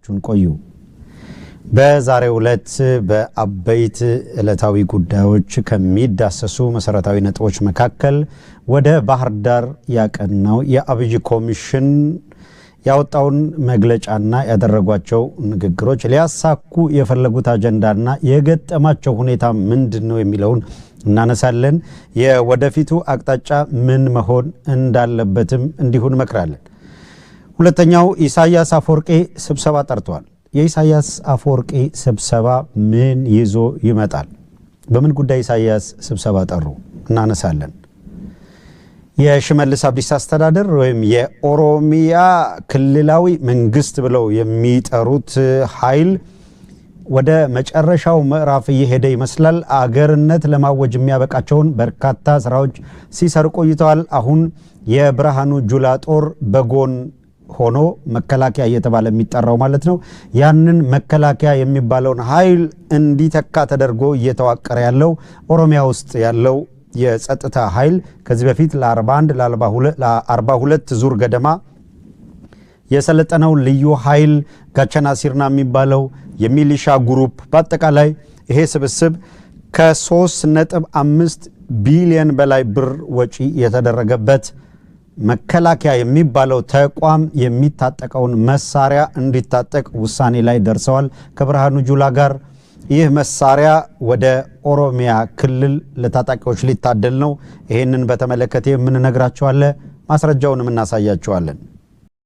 አብራችሁን ቆዩ። በዛሬው ዕለት በአበይት ዕለታዊ ጉዳዮች ከሚዳሰሱ መሰረታዊ ነጥቦች መካከል ወደ ባህር ዳር ያቀናው የአብይ ኮሚሽን ያወጣውን መግለጫና ያደረጓቸው ንግግሮች ሊያሳኩ የፈለጉት አጀንዳና የገጠማቸው ሁኔታ ምንድነው የሚለውን እናነሳለን። የወደፊቱ አቅጣጫ ምን መሆን እንዳለበትም እንዲሁ እንመክራለን። ሁለተኛው ኢሳያስ አፈወርቂ ስብሰባ ጠርቷል። የኢሳያስ አፈወርቂ ስብሰባ ምን ይዞ ይመጣል? በምን ጉዳይ ኢሳያስ ስብሰባ ጠሩ? እናነሳለን። የሽመልስ አብዲሳ አስተዳደር ወይም የኦሮሚያ ክልላዊ መንግስት ብለው የሚጠሩት ኃይል ወደ መጨረሻው ምዕራፍ እየሄደ ይመስላል። አገርነት ለማወጅ የሚያበቃቸውን በርካታ ስራዎች ሲሰሩ ቆይተዋል። አሁን የብርሃኑ ጁላ ጦር በጎን ሆኖ መከላከያ እየተባለ የሚጠራው ማለት ነው። ያንን መከላከያ የሚባለውን ኃይል እንዲተካ ተደርጎ እየተዋቀረ ያለው ኦሮሚያ ውስጥ ያለው የጸጥታ ኃይል ከዚህ በፊት ለ41 ለ42 ዙር ገደማ የሰለጠነው ልዩ ኃይል ጋቸና ሲርና የሚባለው የሚሊሻ ግሩፕ በአጠቃላይ ይሄ ስብስብ ከ3.5 ቢሊዮን በላይ ብር ወጪ የተደረገበት መከላከያ የሚባለው ተቋም የሚታጠቀውን መሳሪያ እንዲታጠቅ ውሳኔ ላይ ደርሰዋል ከብርሃኑ ጁላ ጋር። ይህ መሳሪያ ወደ ኦሮሚያ ክልል ለታጣቂዎች ሊታደል ነው። ይሄንን በተመለከተ የምንነግራችኋለን፣ ማስረጃውንም እናሳያችኋለን።